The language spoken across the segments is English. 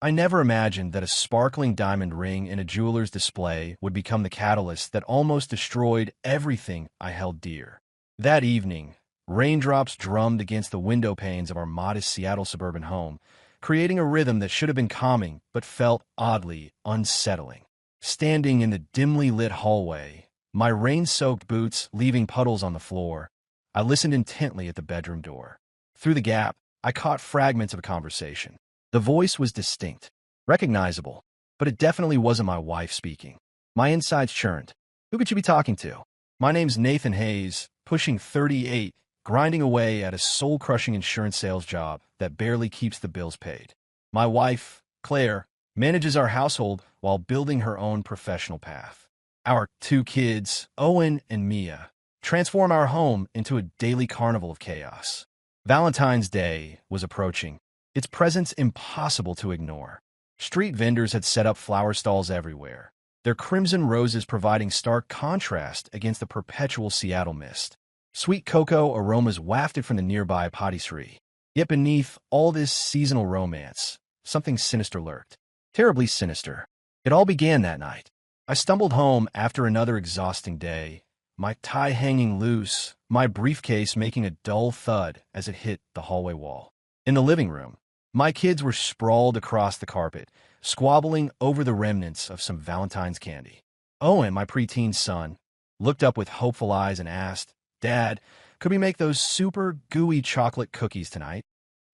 I never imagined that a sparkling diamond ring in a jeweler's display would become the catalyst that almost destroyed everything I held dear. That evening, raindrops drummed against the window panes of our modest Seattle suburban home, creating a rhythm that should have been calming but felt oddly unsettling. Standing in the dimly lit hallway, my rain-soaked boots leaving puddles on the floor, I listened intently at the bedroom door. Through the gap, I caught fragments of a conversation. The voice was distinct, recognizable, but it definitely wasn't my wife speaking. My insides churned. Who could you be talking to? My name's Nathan Hayes, pushing 38, grinding away at a soul-crushing insurance sales job that barely keeps the bills paid. My wife, Claire, manages our household while building her own professional path. Our two kids, Owen and Mia, transform our home into a daily carnival of chaos. Valentine's Day was approaching, its presence impossible to ignore. Street vendors had set up flower stalls everywhere, their crimson roses providing stark contrast against the perpetual Seattle mist. Sweet cocoa aromas wafted from the nearby patisserie. Yet beneath all this seasonal romance, something sinister lurked. Terribly sinister. It all began that night. I stumbled home after another exhausting day, my tie hanging loose, my briefcase making a dull thud as it hit the hallway wall. In the living room, my kids were sprawled across the carpet, squabbling over the remnants of some Valentine's candy. Owen, my preteen son, looked up with hopeful eyes and asked, "Dad, could we make those super gooey chocolate cookies tonight?"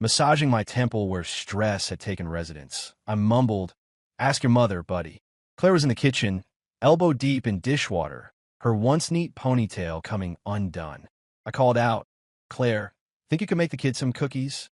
Massaging my temple where stress had taken residence, I mumbled, "Ask your mother, buddy." Claire was in the kitchen, elbow deep in dishwater, her once neat ponytail coming undone. I called out, "Claire, think you could make the kids some cookies?"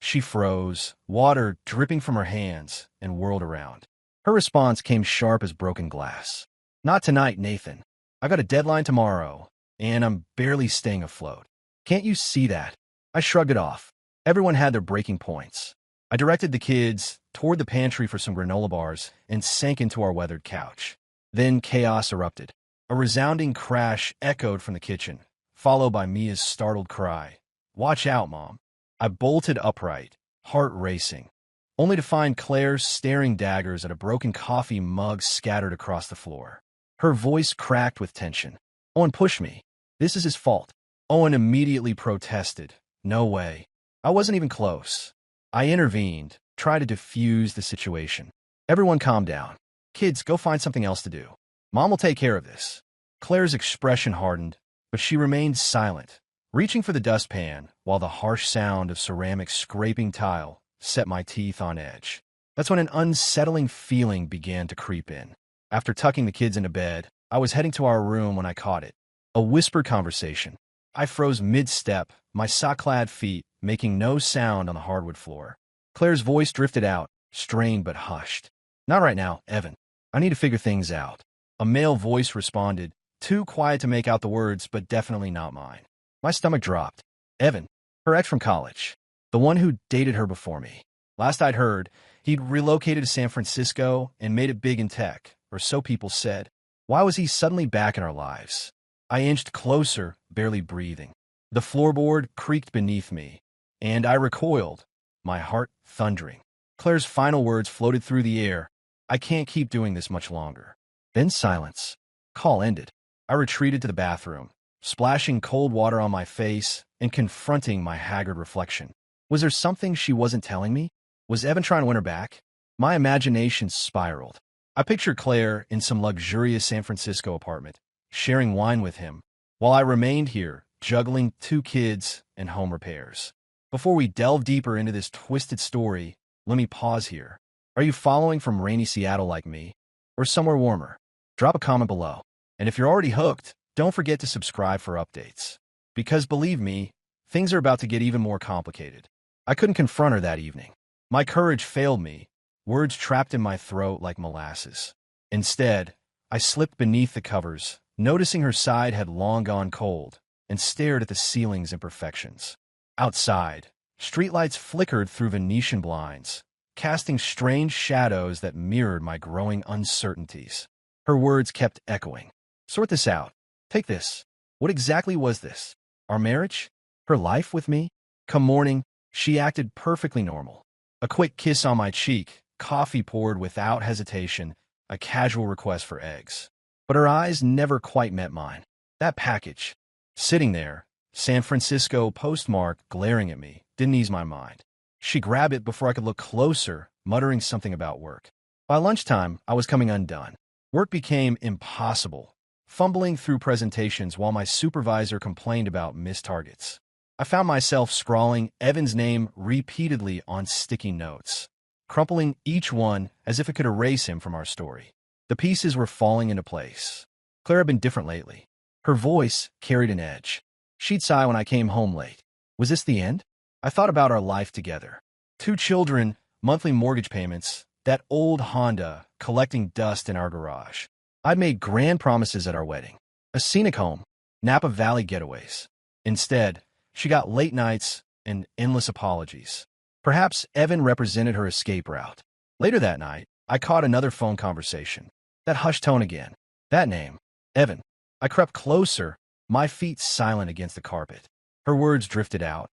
She froze, water dripping from her hands, and whirled around. Her response came sharp as broken glass. "Not tonight, Nathan. I got a deadline tomorrow, and I'm barely staying afloat. Can't you see that?" I shrugged it off. Everyone had their breaking points. I directed the kids toward the pantry for some granola bars and sank into our weathered couch. Then chaos erupted. A resounding crash echoed from the kitchen, followed by Mia's startled cry, "Watch out, Mom." I bolted upright, heart racing, only to find Claire staring daggers at a broken coffee mug scattered across the floor. Her voice cracked with tension. "Owen pushed me. This is his fault." Owen immediately protested. "No way. I wasn't even close." I intervened, tried to diffuse the situation. "Everyone calm down. Kids, go find something else to do. Mom will take care of this." Claire's expression hardened, but she remained silent, reaching for the dustpan while the harsh sound of ceramic scraping tile set my teeth on edge. That's when an unsettling feeling began to creep in. After tucking the kids into bed, I was heading to our room when I caught it. A whispered conversation. I froze mid-step, my sock-clad feet making no sound on the hardwood floor. Claire's voice drifted out, strained but hushed. "Not right now, Evan. I need to figure things out." A male voice responded, too quiet to make out the words, but definitely not mine. My stomach dropped. "Evan, her ex from college. The one who dated her before me. Last I'd heard, he'd relocated to San Francisco and made it big in tech, or so people said. Why was he suddenly back in our lives?" I inched closer, barely breathing. The floorboard creaked beneath me, and I recoiled, my heart thundering. Claire's final words floated through the air. "I can't keep doing this much longer." Then silence. Call ended. I retreated to the bathroom, splashing cold water on my face and confronting my haggard reflection. Was there something she wasn't telling me? Was Evan trying to win her back? My imagination spiraled. I pictured Claire in some luxurious San Francisco apartment, sharing wine with him, while I remained here, juggling two kids and home repairs. Before we delve deeper into this twisted story, let me pause here. Are you following from rainy Seattle like me, or somewhere warmer? Drop a comment below. And if you're already hooked, don't forget to subscribe for updates. Because believe me, things are about to get even more complicated. I couldn't confront her that evening. My courage failed me, words trapped in my throat like molasses. Instead, I slipped beneath the covers, noticing her side had long gone cold, and stared at the ceiling's imperfections. Outside, streetlights flickered through Venetian blinds, casting strange shadows that mirrored my growing uncertainties. Her words kept echoing. "Sort this out. Take this. What exactly was this? Our marriage? Her life with me?" Come morning, she acted perfectly normal. A quick kiss on my cheek, coffee poured without hesitation, a casual request for eggs. But her eyes never quite met mine. That package, sitting there, San Francisco postmark glaring at me, didn't ease my mind. She grabbed it before I could look closer, muttering something about work. By lunchtime, I was coming undone. Work became impossible, fumbling through presentations while my supervisor complained about missed targets. I found myself scrawling Evan's name repeatedly on sticky notes, crumpling each one as if it could erase him from our story. The pieces were falling into place. Claire had been different lately. Her voice carried an edge. She'd sigh when I came home late. Was this the end? I thought about our life together. 2 children, monthly mortgage payments, that old Honda collecting dust in our garage. I'd made grand promises at our wedding. A scenic home, Napa Valley getaways. Instead, she got late nights and endless apologies. Perhaps Evan represented her escape route. Later that night, I caught another phone conversation. That hushed tone again. That name, Evan. I crept closer, my feet silent against the carpet. Her words drifted out.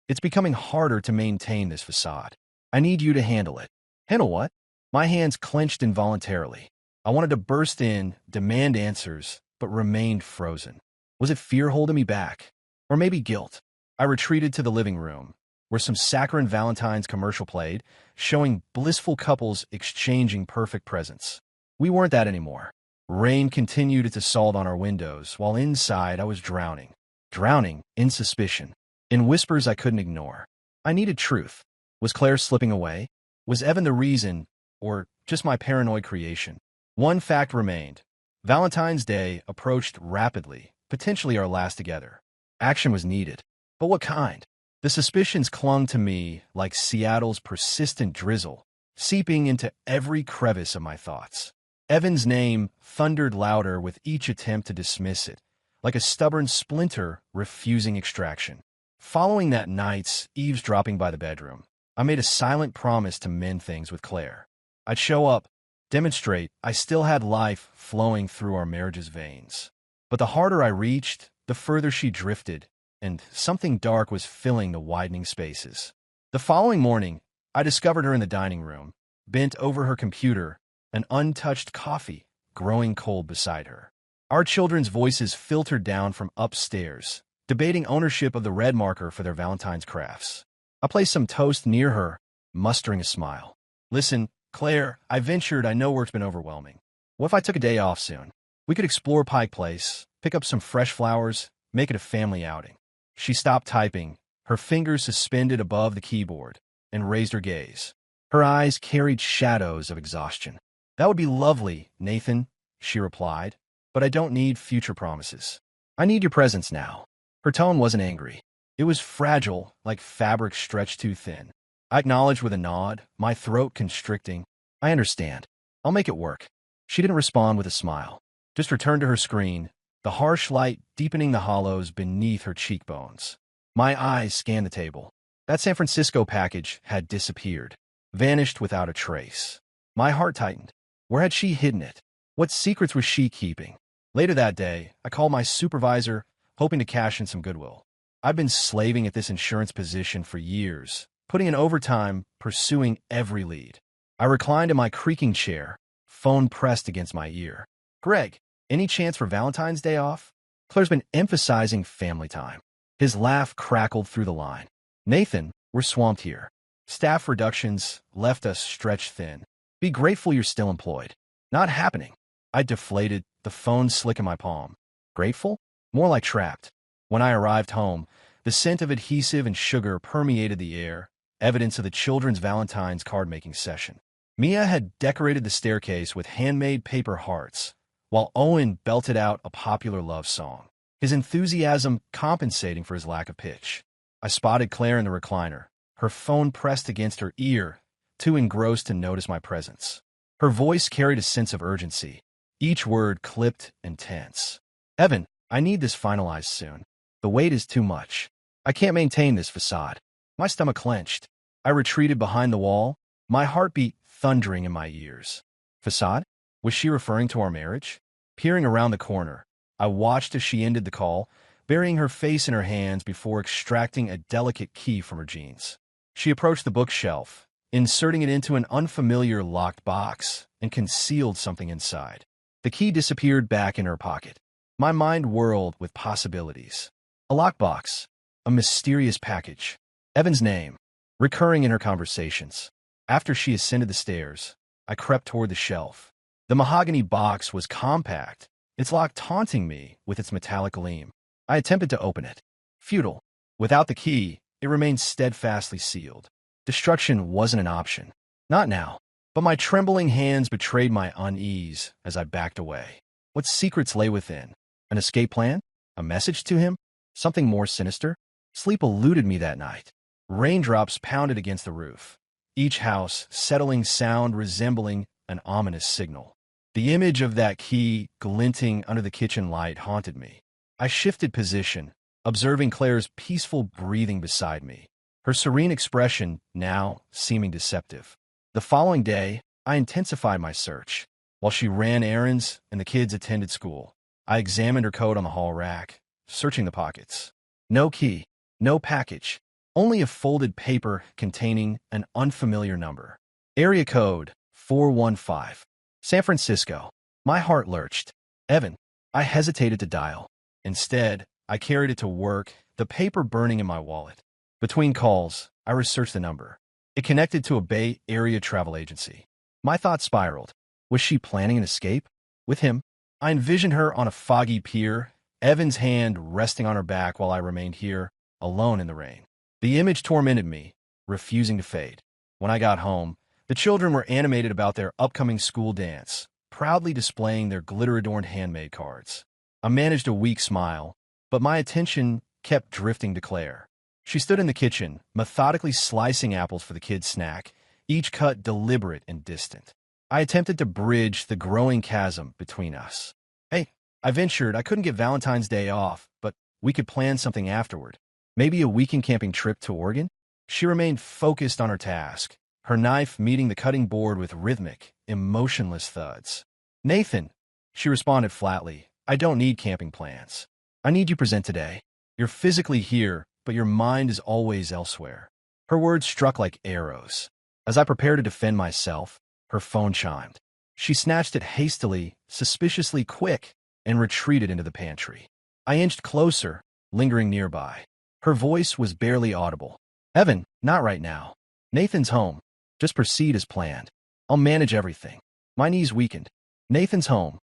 It's becoming harder to maintain this facade. I need you to handle it. Handle what? My hands clenched involuntarily. I wanted to burst in, demand answers, but remained frozen. Was it fear holding me back? Or maybe guilt? I retreated to the living room, where some saccharine Valentine's commercial played, showing blissful couples exchanging perfect presents. We weren't that anymore. Rain continued its assault on our windows, while inside I was drowning. Drowning in suspicion, in whispers I couldn't ignore. I needed truth. Was Claire slipping away? Was Evan the reason, or just my paranoid creation? One fact remained. Valentine's Day approached rapidly, potentially our last together. Action was needed. But what kind? The suspicions clung to me like Seattle's persistent drizzle, seeping into every crevice of my thoughts. Evan's name thundered louder with each attempt to dismiss it, like a stubborn splinter refusing extraction. Following that night's eavesdropping by the bedroom, I made a silent promise to mend things with Claire. I'd show up, demonstrate I still had life flowing through our marriage's veins. But the harder I reached, the further she drifted, and something dark was filling the widening spaces. The following morning, I discovered her in the dining room, bent over her computer, an untouched coffee growing cold beside her. Our children's voices filtered down from upstairs, debating ownership of the red marker for their Valentine's crafts. I placed some toast near her, mustering a smile. Listen, Claire, I ventured. I know work's been overwhelming. What if I took a day off soon? We could explore Pike Place, pick up some fresh flowers, make it a family outing. She stopped typing, her fingers suspended above the keyboard, and raised her gaze. Her eyes carried shadows of exhaustion. That would be lovely, Nathan, she replied, but I don't need future promises. I need your presence now. Her tone wasn't angry. It was fragile, like fabric stretched too thin. I acknowledged with a nod, my throat constricting. I understand. I'll make it work. She didn't respond with a smile, just returned to her screen, the harsh light deepening the hollows beneath her cheekbones. My eyes scanned the table. That San Francisco package had disappeared, vanished without a trace. My heart tightened. Where had she hidden it? What secrets was she keeping? Later that day, I called my supervisor, hoping to cash in some goodwill. I'd been slaving at this insurance position for years, putting in overtime, pursuing every lead. I reclined in my creaking chair, phone pressed against my ear. Greg, any chance for Valentine's Day off? Claire's been emphasizing family time. His laugh crackled through the line. Nathan, we're swamped here. Staff reductions left us stretched thin. Be grateful you're still employed. Not happening. I deflated, the phone slick in my palm. Grateful? More like trapped. When I arrived home, the scent of adhesive and sugar permeated the air, evidence of the children's Valentine's card-making session. Mia had decorated the staircase with handmade paper hearts, while Owen belted out a popular love song, his enthusiasm compensating for his lack of pitch. I spotted Claire in the recliner, her phone pressed against her ear, too engrossed to notice my presence. Her voice carried a sense of urgency, each word clipped and tense. Evan, I need this finalized soon. The weight is too much. I can't maintain this facade. My stomach clenched. I retreated behind the wall, my heartbeat thundering in my ears. Facade? Was she referring to our marriage? Peering around the corner, I watched as she ended the call, burying her face in her hands before extracting a delicate key from her jeans. She approached the bookshelf, inserting it into an unfamiliar locked box, and concealed something inside. The key disappeared back in her pocket. My mind whirled with possibilities. A lockbox, a mysterious package, Evan's name, recurring in her conversations. After she ascended the stairs, I crept toward the shelf. The mahogany box was compact, its lock taunting me with its metallic gleam. I attempted to open it. Futile. Without the key, it remained steadfastly sealed. Destruction wasn't an option. Not now. But my trembling hands betrayed my unease as I backed away. What secrets lay within? An escape plan? A message to him? Something more sinister? Sleep eluded me that night. Raindrops pounded against the roof, each house settling sound resembling an ominous signal. The image of that key glinting under the kitchen light haunted me. I shifted position, observing Claire's peaceful breathing beside me, her serene expression now seeming deceptive. The following day, I intensified my search. While she ran errands and the kids attended school, I examined her coat on the hall rack, searching the pockets. No key, no package, only a folded paper containing an unfamiliar number. Area code 415. San Francisco. My heart lurched. Evan. I hesitated to dial. Instead, I carried it to work, the paper burning in my wallet. Between calls, I researched the number. It connected to a Bay Area travel agency. My thoughts spiraled. Was she planning an escape? With him? I envisioned her on a foggy pier, Evan's hand resting on her back while I remained here, alone in the rain. The image tormented me, refusing to fade. When I got home, the children were animated about their upcoming school dance, proudly displaying their glitter-adorned handmade cards. I managed a weak smile, but my attention kept drifting to Claire. She stood in the kitchen, methodically slicing apples for the kids' snack, each cut deliberate and distant. I attempted to bridge the growing chasm between us. Hey, I ventured I couldn't get Valentine's Day off, but we could plan something afterward. Maybe a weekend camping trip to Oregon? She remained focused on her task, her knife meeting the cutting board with rhythmic, emotionless thuds. Nathan, she responded flatly, I don't need camping plans. I need you present today. You're physically here, but your mind is always elsewhere. Her words struck like arrows. As I prepared to defend myself, her phone chimed. She snatched it hastily, suspiciously quick, and retreated into the pantry. I inched closer, lingering nearby. Her voice was barely audible. Evan, not right now. Nathan's home. Just proceed as planned. I'll manage everything. My knees weakened. Nathan's home.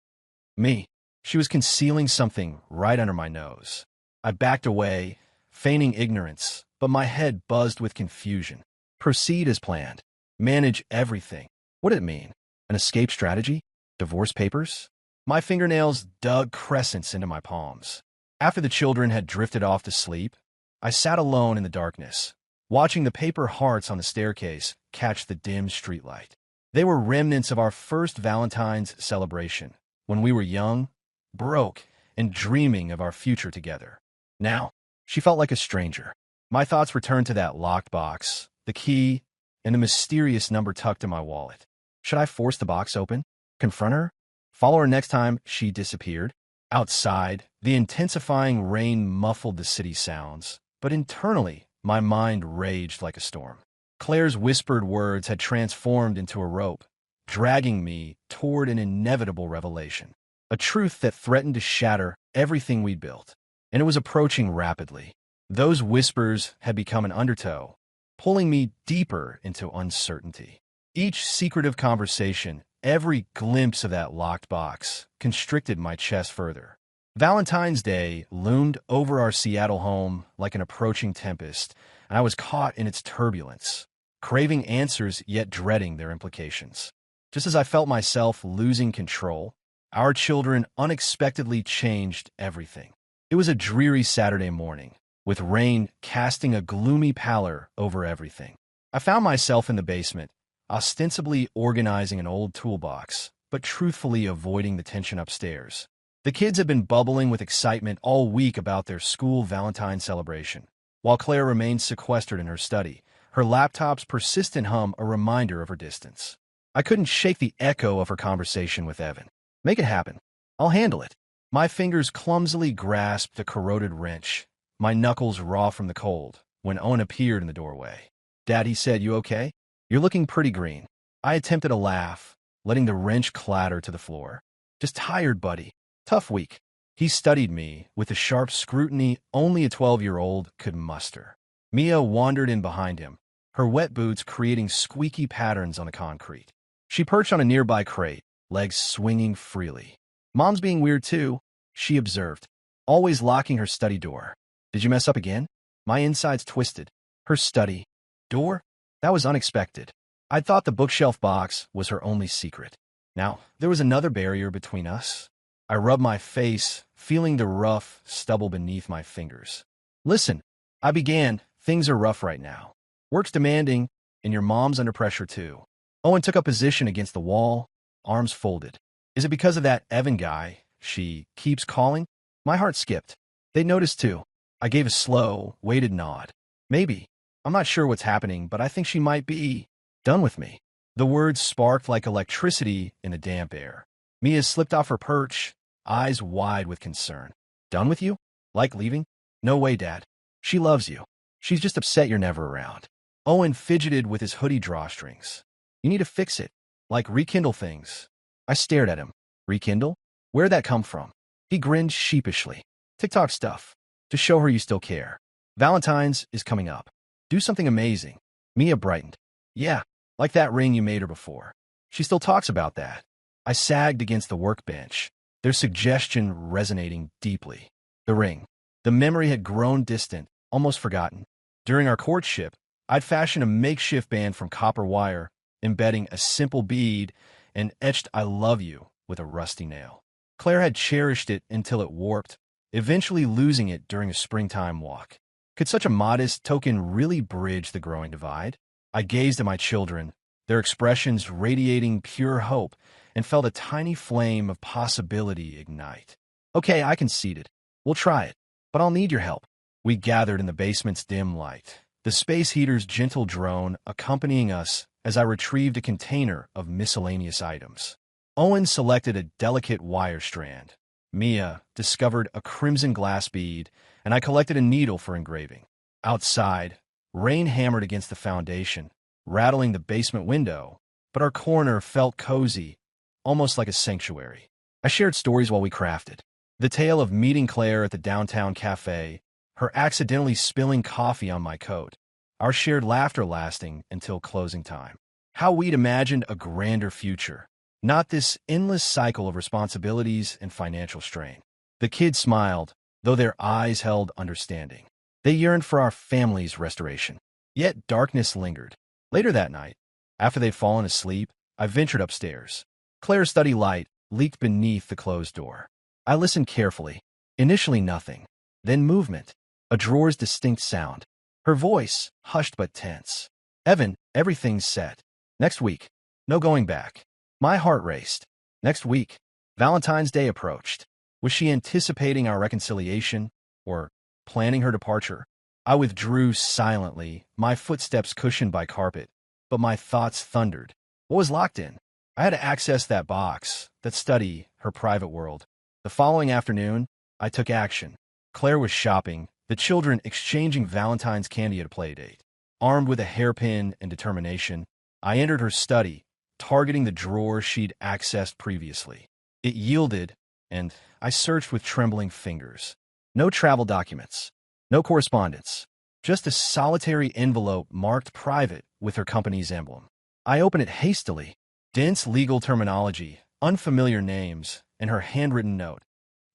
Me. She was concealing something right under my nose. I backed away, feigning ignorance, but my head buzzed with confusion. Proceed as planned. Manage everything. What did it mean? An escape strategy? Divorce papers? My fingernails dug crescents into my palms. After the children had drifted off to sleep, I sat alone in the darkness, watching the paper hearts on the staircase catch the dim streetlight. They were remnants of our first Valentine's celebration, when we were young, broke, and dreaming of our future together. Now, she felt like a stranger. My thoughts returned to that locked box, the key, and the mysterious number tucked in my wallet. Should I force the box open? Confront her? Follow her next time she disappeared? Outside, the intensifying rain muffled the city sounds, but internally, my mind raged like a storm. Claire's whispered words had transformed into a rope, dragging me toward an inevitable revelation, a truth that threatened to shatter everything we'd built. And it was approaching rapidly. Those whispers had become an undertow, pulling me deeper into uncertainty. Each secretive conversation, every glimpse of that locked box, constricted my chest further. Valentine's Day loomed over our Seattle home like an approaching tempest, and I was caught in its turbulence, craving answers yet dreading their implications. Just as I felt myself losing control, our children unexpectedly changed everything. It was a dreary Saturday morning, with rain casting a gloomy pallor over everything. I found myself in the basement, ostensibly organizing an old toolbox, but truthfully avoiding the tension upstairs. The kids had been bubbling with excitement all week about their school Valentine celebration, while Claire remained sequestered in her study, her laptop's persistent hum a reminder of her distance. I couldn't shake the echo of her conversation with Evan. Make it happen. I'll handle it. My fingers clumsily grasped a corroded wrench, my knuckles raw from the cold, when Owen appeared in the doorway. Dad, he said, you okay? You're looking pretty green. I attempted a laugh, letting the wrench clatter to the floor. Just tired, buddy. Tough week. He studied me with the sharp scrutiny only a 12-year-old could muster. Mia wandered in behind him, her wet boots creating squeaky patterns on the concrete. She perched on a nearby crate, legs swinging freely. Mom's being weird too, she observed, always locking her study door. Did you mess up again? My insides twisted. Her study door? That was unexpected. I thought the bookshelf box was her only secret. Now, there was another barrier between us. I rubbed my face, feeling the rough stubble beneath my fingers. Listen, I began, things are rough right now. Work's demanding, and your mom's under pressure too. Owen took a position against the wall, arms folded. Is it because of that Evan guy she keeps calling? My heart skipped. They noticed too. I gave a slow, weighted nod. Maybe. I'm not sure what's happening, but I think she might be done with me. The words sparked like electricity in the damp air. Mia slipped off her perch, eyes wide with concern. Done with you? Like leaving? No way, Dad. She loves you. She's just upset you're never around. Owen fidgeted with his hoodie drawstrings. You need to fix it. Like rekindle things. I stared at him. Rekindle? Where'd that come from? He grinned sheepishly. TikTok stuff. To show her you still care. Valentine's is coming up. Do something amazing. Mia brightened. Yeah, like that ring you made her before. She still talks about that. I sagged against the workbench, their suggestion resonating deeply. The ring. The memory had grown distant, almost forgotten. During our courtship, I'd fashioned a makeshift band from copper wire, embedding a simple bead and etched I love you with a rusty nail. Claire had cherished it until it warped, eventually losing it during a springtime walk. Could such a modest token really bridge the growing divide? I gazed at my children, their expressions radiating pure hope, and felt a tiny flame of possibility ignite. Okay, I conceded. We'll try it, but I'll need your help. We gathered in the basement's dim light, the space heater's gentle drone accompanying us as I retrieved a container of miscellaneous items. Owen selected a delicate wire strand. Mia discovered a crimson glass bead, and I collected a needle for engraving. Outside, rain hammered against the foundation, rattling the basement window, but our corner felt cozy, almost like a sanctuary. I shared stories while we crafted. The tale of meeting Claire at the downtown cafe, her accidentally spilling coffee on my coat, our shared laughter lasting until closing time. How we'd imagined a grander future, not this endless cycle of responsibilities and financial strain. The kids smiled, though their eyes held understanding. They yearned for our family's restoration. Yet darkness lingered. Later that night, after they'd fallen asleep, I ventured upstairs. Claire's study light leaked beneath the closed door. I listened carefully. Initially nothing. Then movement. A drawer's distinct sound. Her voice, hushed but tense. Evan, everything's set. Next week. No going back. My heart raced. Next week. Valentine's Day approached. Was she anticipating our reconciliation, or planning her departure? I withdrew silently, my footsteps cushioned by carpet, but my thoughts thundered. What was locked in? I had to access that box, that study, her private world. The following afternoon, I took action. Claire was shopping, the children exchanging Valentine's candy at a playdate. Armed with a hairpin and determination, I entered her study, targeting the drawer she'd accessed previously. It yielded, and I searched with trembling fingers. No travel documents. No correspondence. Just a solitary envelope marked private with her company's emblem. I opened it hastily. Dense legal terminology, unfamiliar names, and her handwritten note.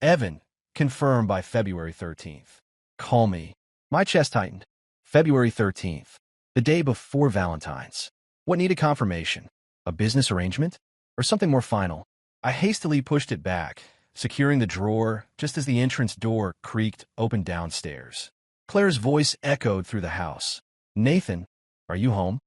Evan, confirmed by February 13th. Call me. My chest tightened. February 13th. The day before Valentine's. What needed confirmation? A business arrangement? Or something more final? I hastily pushed it back, securing the drawer just as the entrance door creaked open downstairs. Claire's voice echoed through the house. Nathan, are you home?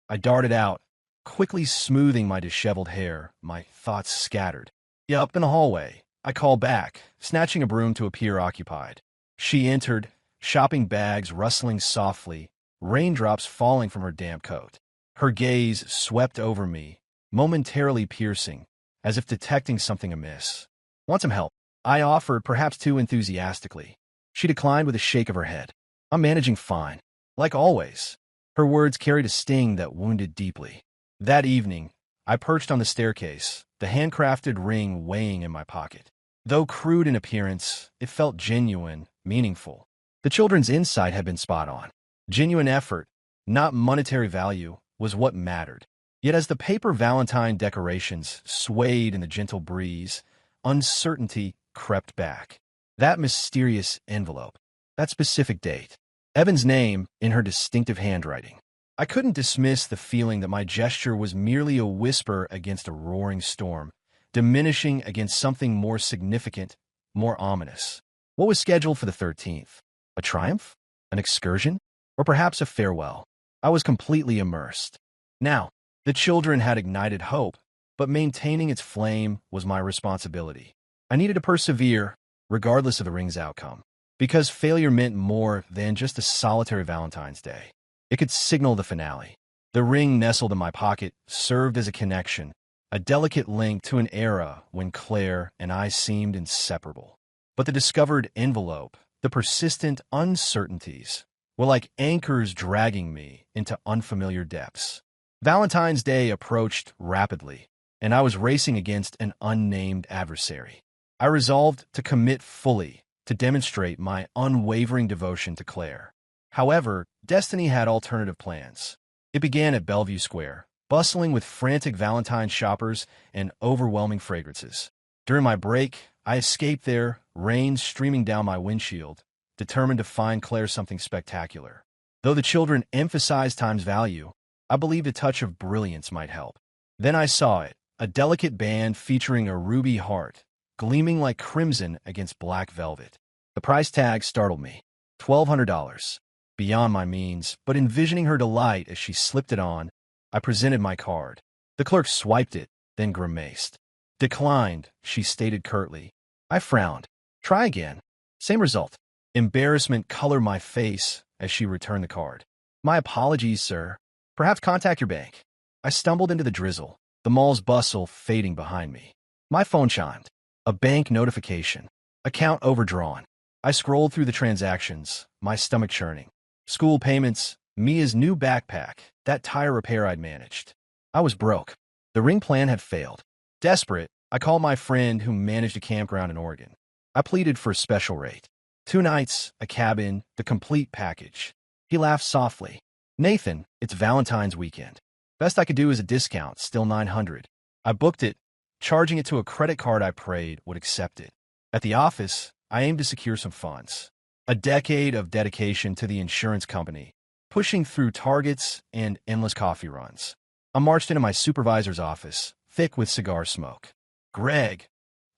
I darted out, quickly smoothing my disheveled hair, my thoughts scattered. Yeah, up in the hallway. I called back, snatching a broom to appear occupied. She entered, shopping bags rustling softly, raindrops falling from her damp coat. Her gaze swept over me, momentarily piercing, as if detecting something amiss. Want some help? I offered, perhaps too enthusiastically. She declined with a shake of her head. I'm managing fine. Like always. Her words carried a sting that wounded deeply. That evening, I perched on the staircase, the handcrafted ring weighing in my pocket. Though crude in appearance, it felt genuine, meaningful. The children's insight had been spot on. Genuine effort, not monetary value, was what mattered. Yet as the paper Valentine decorations swayed in the gentle breeze, uncertainty crept back. That mysterious envelope, that specific date, Evan's name in her distinctive handwriting. I couldn't dismiss the feeling that my gesture was merely a whisper against a roaring storm, diminishing against something more significant, more ominous. What was scheduled for the 13th? A triumph? An excursion? Or perhaps a farewell? I was completely immersed. Now, the children had ignited hope, but maintaining its flame was my responsibility. I needed to persevere, regardless of the ring's outcome, because failure meant more than just a solitary Valentine's Day. It could signal the finale. The ring nestled in my pocket served as a connection, a delicate link to an era when Claire and I seemed inseparable. But the discovered envelope, the persistent uncertainties, were like anchors dragging me into unfamiliar depths. Valentine's Day approached rapidly, and I was racing against an unnamed adversary. I resolved to commit fully, to demonstrate my unwavering devotion to Claire. However, destiny had alternative plans. It began at Bellevue Square, bustling with frantic Valentine shoppers and overwhelming fragrances. During my break, I escaped there, rain streaming down my windshield, determined to find Claire something spectacular. Though the children emphasized time's value, I believed a touch of brilliance might help. Then I saw it, a delicate band featuring a ruby heart, gleaming like crimson against black velvet. The price tag startled me. $1,200. Beyond my means, but envisioning her delight as she slipped it on, I presented my card. The clerk swiped it, then grimaced. Declined, she stated curtly. I frowned. Try again. Same result. Embarrassment colored my face as she returned the card. My apologies, sir. Perhaps contact your bank. I stumbled into the drizzle, the mall's bustle fading behind me. My phone chimed. A bank notification. Account overdrawn. I scrolled through the transactions, my stomach churning. School payments, Mia's new backpack, that tire repair I'd managed. I was broke. The ring plan had failed. Desperate, I called my friend who managed a campground in Oregon. I pleaded for a special rate. 2 nights, a cabin, the complete package. He laughed softly. Nathan, it's Valentine's weekend. Best I could do is a discount, still $900. I booked it, charging it to a credit card I prayed would accept it. At the office, I aimed to secure some funds. A decade of dedication to the insurance company, pushing through targets and endless coffee runs. I marched into my supervisor's office, thick with cigar smoke. Greg,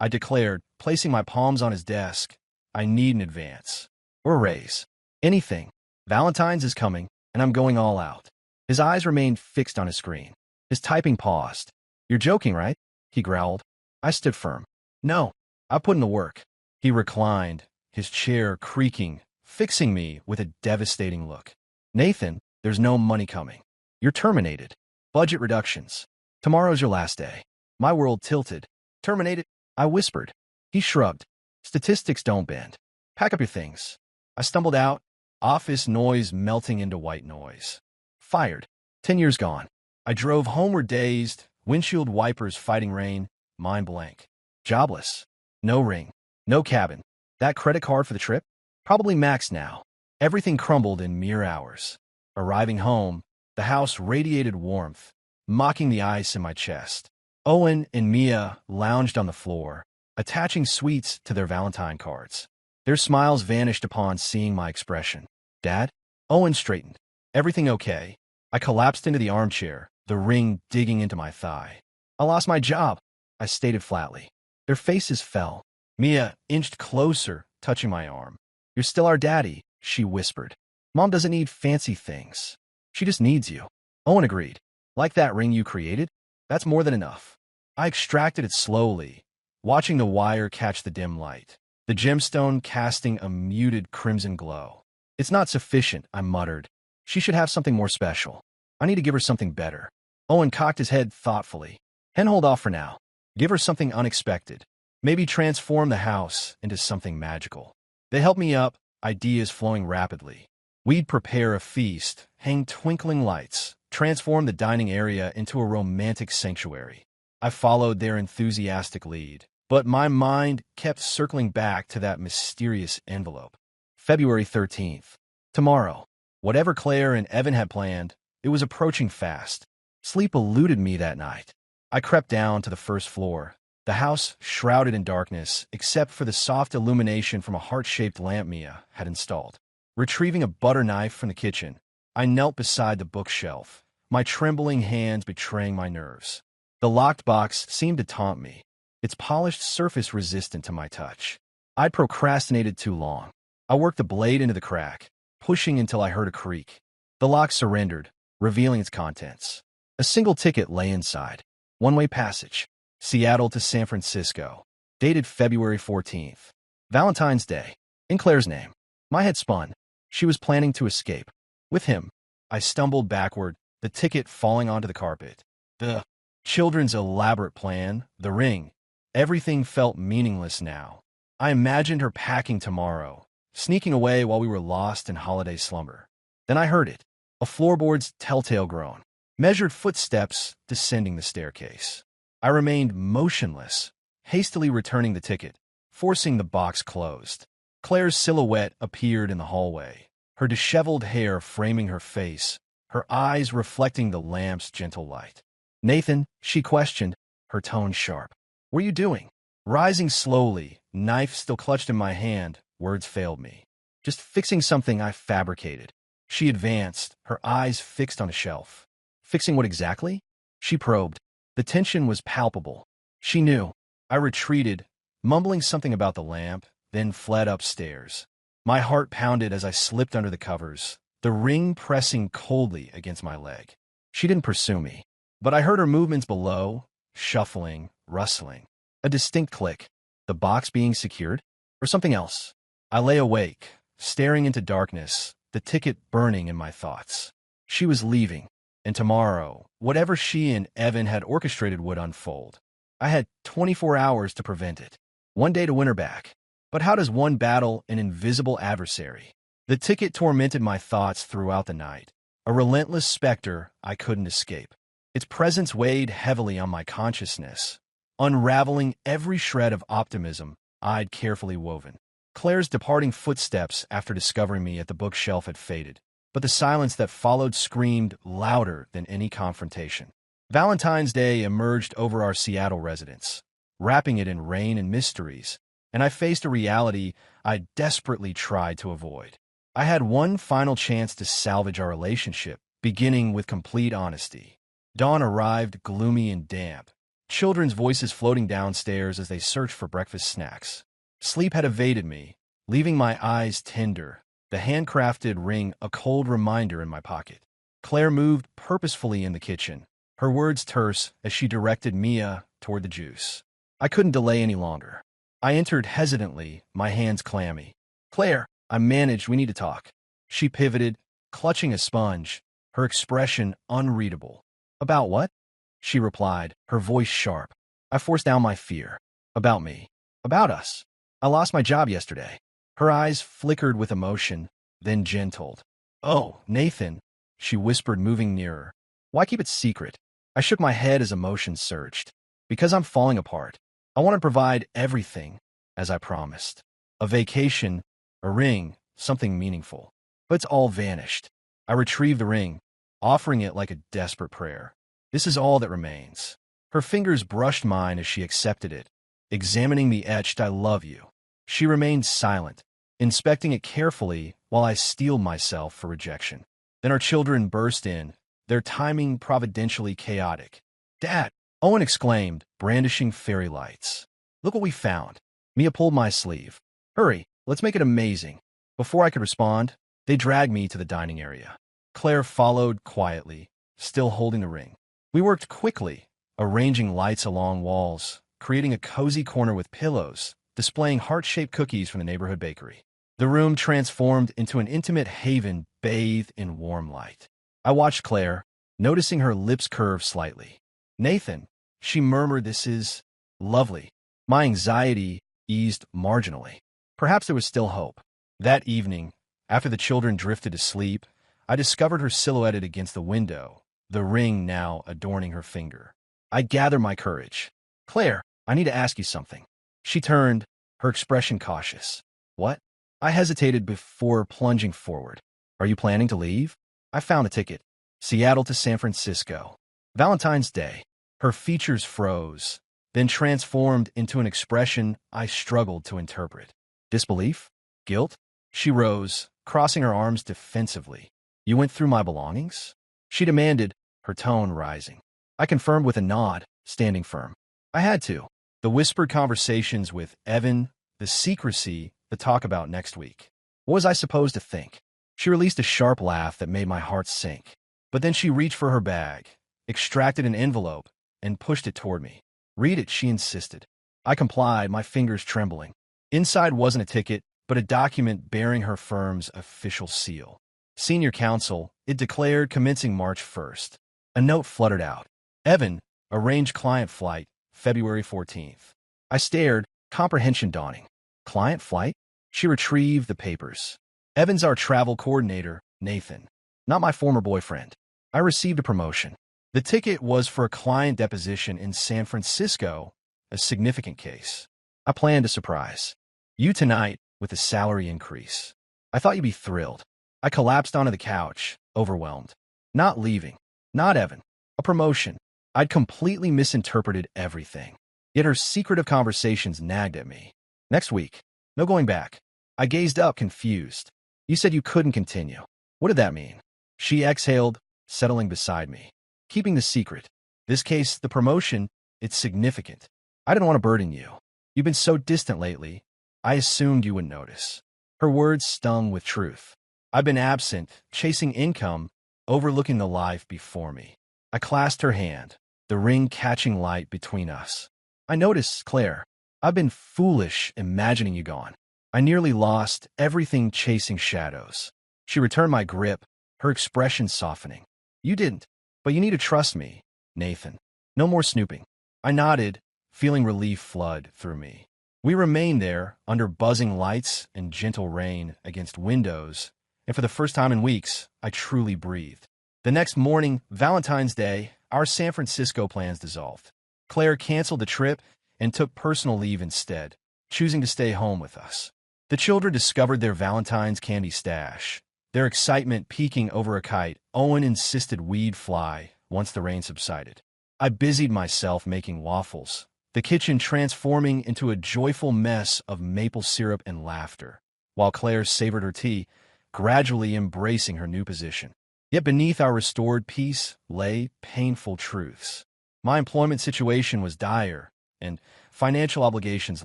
I declared, placing my palms on his desk, I need an advance. Or a raise. Anything. Valentine's is coming, and I'm going all out. His eyes remained fixed on his screen. His typing paused. You're joking, right? He growled. I stood firm. No, I put in the work. He reclined, his chair creaking, fixing me with a devastating look. Nathan, there's no money coming. You're terminated. Budget reductions. Tomorrow's your last day. My world tilted. Terminated? I whispered. He shrugged. Statistics don't bend. Pack up your things. I stumbled out, office noise melting into white noise. Fired. 10 years gone. I drove homeward dazed, windshield wipers fighting rain, mind blank. Jobless. No ring. No cabin. That credit card for the trip? Probably maxed now. Everything crumbled in mere hours. Arriving home, the house radiated warmth, mocking the ice in my chest. Owen and Mia lounged on the floor, attaching sweets to their Valentine cards. Their smiles vanished upon seeing my expression. Dad? Owen straightened. Everything okay? I collapsed into the armchair, the ring digging into my thigh. I lost my job, I stated flatly. Their faces fell. Mia inched closer, touching my arm. You're still our daddy, she whispered. Mom doesn't need fancy things. She just needs you. Owen agreed. Like that ring you created? That's more than enough. I extracted it slowly, watching the wire catch the dim light, the gemstone casting a muted crimson glow. It's not sufficient, I muttered. She should have something more special. I need to give her something better. Owen cocked his head thoughtfully. Hen, hold off for now. Give her something unexpected. Maybe transform the house into something magical. They helped me up, ideas flowing rapidly. We'd prepare a feast, hang twinkling lights, transform the dining area into a romantic sanctuary. I followed their enthusiastic lead, but my mind kept circling back to that mysterious envelope. February 13th. Tomorrow. Whatever Claire and Evan had planned, it was approaching fast. Sleep eluded me that night. I crept down to the first floor, the house shrouded in darkness except for the soft illumination from a heart-shaped lamp Mia had installed. Retrieving a butter knife from the kitchen, I knelt beside the bookshelf, my trembling hands betraying my nerves. The locked box seemed to taunt me, its polished surface resistant to my touch. I'd procrastinated too long. I worked the blade into the crack, pushing until I heard a creak. The lock surrendered, revealing its contents. A single ticket lay inside. One-way passage. Seattle to San Francisco. Dated February 14th. Valentine's Day. In Claire's name. My head spun. She was planning to escape. With him. I stumbled backward, the ticket falling onto the carpet. The children's elaborate plan, the ring. Everything felt meaningless now. I imagined her packing tomorrow, sneaking away while we were lost in holiday slumber. Then I heard it. A floorboard's telltale groan. Measured footsteps descending the staircase. I remained motionless, hastily returning the ticket, forcing the box closed. Claire's silhouette appeared in the hallway, her disheveled hair framing her face, her eyes reflecting the lamp's gentle light. "Nathan," she questioned, her tone sharp. "What are you doing?" Rising slowly, knife still clutched in my hand, words failed me. "Just fixing something I fabricated." She advanced, her eyes fixed on a shelf. "Fixing what exactly?" She probed. The tension was palpable. She knew. I retreated, mumbling something about the lamp, then fled upstairs. My heart pounded as I slipped under the covers, the ring pressing coldly against my leg. She didn't pursue me, but I heard her movements below, shuffling, rustling. A distinct click. The box being secured? Or something else? I lay awake, staring into darkness, the ticket burning in my thoughts. She was leaving, and tomorrow, whatever she and Evan had orchestrated would unfold. I had 24 hours to prevent it. One day to win her back. But how does one battle an invisible adversary? The ticket tormented my thoughts throughout the night, a relentless specter I couldn't escape. Its presence weighed heavily on my consciousness, unraveling every shred of optimism I'd carefully woven. Claire's departing footsteps after discovering me at the bookshelf had faded, but the silence that followed screamed louder than any confrontation. Valentine's Day emerged over our Seattle residence, wrapping it in rain and mysteries, and I faced a reality I desperately tried to avoid. I had one final chance to salvage our relationship, beginning with complete honesty. Dawn arrived gloomy and damp, children's voices floating downstairs as they searched for breakfast snacks. Sleep had evaded me, leaving my eyes tender, the handcrafted ring a cold reminder in my pocket. Claire moved purposefully in the kitchen, her words terse as she directed Mia toward the juice. I couldn't delay any longer. I entered hesitantly, my hands clammy. "Claire," I managed, "we need to talk." She pivoted, clutching a sponge, her expression unreadable. "About what?" she replied, her voice sharp. I forced down my fear. "About me. About us. I lost my job yesterday." Her eyes flickered with emotion, then gentled. "Oh, Nathan," she whispered, moving nearer. "Why keep it secret?" I shook my head as emotion surged. "Because I'm falling apart. I want to provide everything, as I promised. A vacation, a ring, something meaningful. But it's all vanished." I retrieved the ring, offering it like a desperate prayer. "This is all that remains." Her fingers brushed mine as she accepted it, examining the etched "I love you." She remained silent, inspecting it carefully while I steeled myself for rejection. Then our children burst in, their timing providentially chaotic. "Dad!" Owen exclaimed, brandishing fairy lights. "Look what we found." Mia pulled my sleeve. "Hurry, let's make it amazing." Before I could respond, they dragged me to the dining area. Claire followed quietly, still holding the ring. We worked quickly, arranging lights along walls, creating a cozy corner with pillows, displaying heart-shaped cookies from the neighborhood bakery. The room transformed into an intimate haven bathed in warm light. I watched Claire, noticing her lips curve slightly. "Nathan," she murmured, "this is lovely." My anxiety eased marginally. Perhaps there was still hope. That evening, After the children drifted to sleep, I discovered her silhouetted against the window, the ring now adorning her finger. I gathered my courage. "Claire, I need to ask you something." She turned, her expression cautious. "What?" I hesitated before plunging forward. "Are you planning to leave?" "I found a ticket. Seattle to San Francisco. Valentine's Day." Her features froze, then transformed into an expression I struggled to interpret. Disbelief? Guilt? She rose, crossing her arms defensively. "You went through my belongings?" she demanded, her tone rising. I confirmed with a nod, standing firm. I had to. The whispered conversations with Evan, the secrecy, the talk about next week. What was I supposed to think? She released a sharp laugh that made my heart sink. But then she reached for her bag, extracted an envelope, and pushed it toward me. "Read it," she insisted. I complied, my fingers trembling. Inside wasn't a ticket, but a document bearing her firm's official seal. Senior counsel, it declared, commencing March 1st. A note fluttered out. "Evan, arranged client flight, February 14th. I stared, comprehension dawning. "Client flight?" She retrieved the papers. "Evan's our travel coordinator, Nathan. Not my former boyfriend. I received a promotion. The ticket was for a client deposition in San Francisco, a significant case. I planned a surprise. You tonight with a salary increase. I thought you'd be thrilled." I collapsed onto the couch, overwhelmed. Not leaving. Not Evan. A promotion. I'd completely misinterpreted everything. Yet her secretive conversations nagged at me. "Next week. No going back." I gazed up, confused. "You said you couldn't continue. What did that mean?" She exhaled, settling beside me. "Keeping the secret. This case, the promotion, it's significant. I didn't want to burden you. You've been so distant lately. I assumed you wouldn't notice." Her words stung with truth. I've been absent, chasing income, overlooking the life before me. I clasped her hand, the ring catching light between us. "I noticed, Claire. I've been foolish imagining you gone. I nearly lost everything chasing shadows." She returned my grip, her expression softening. "You didn't, but you need to trust me, Nathan. No more snooping." I nodded, feeling relief flood through me. We remained there, under buzzing lights and gentle rain against windows, and for the first time in weeks, I truly breathed. The next morning, Valentine's Day, our San Francisco plans dissolved. Claire canceled the trip and took personal leave instead, choosing to stay home with us. The children discovered their Valentine's candy stash, their excitement peaking over a kite Owen insisted we'd fly once the rain subsided. I busied myself making waffles, the kitchen transforming into a joyful mess of maple syrup and laughter, while Claire savored her tea, gradually embracing her new position. Yet beneath our restored peace lay painful truths. My employment situation was dire, and financial obligations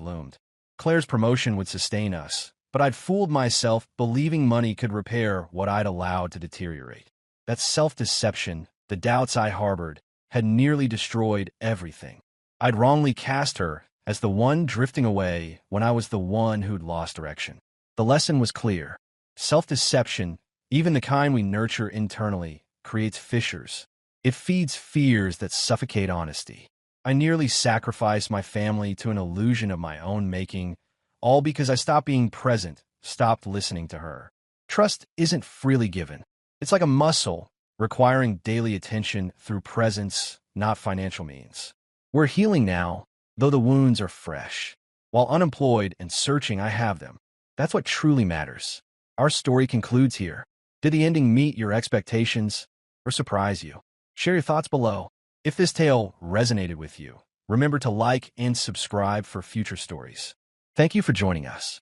loomed. Claire's promotion would sustain us, but I'd fooled myself believing money could repair what I'd allowed to deteriorate. That self-deception, the doubts I harbored, had nearly destroyed everything. I'd wrongly cast her as the one drifting away when I was the one who'd lost direction. The lesson was clear. Self-deception, even the kind we nurture internally, creates fissures. It feeds fears that suffocate honesty. I nearly sacrificed my family to an illusion of my own making, all because I stopped being present, stopped listening to her. Trust isn't freely given. It's like a muscle, requiring daily attention through presence, not financial means. We're healing now, though the wounds are fresh. While unemployed and searching, I have them. That's what truly matters. Our story concludes here. Did the ending meet your expectations or surprise you? Share your thoughts below. If this tale resonated with you, remember to like and subscribe for future stories. Thank you for joining us.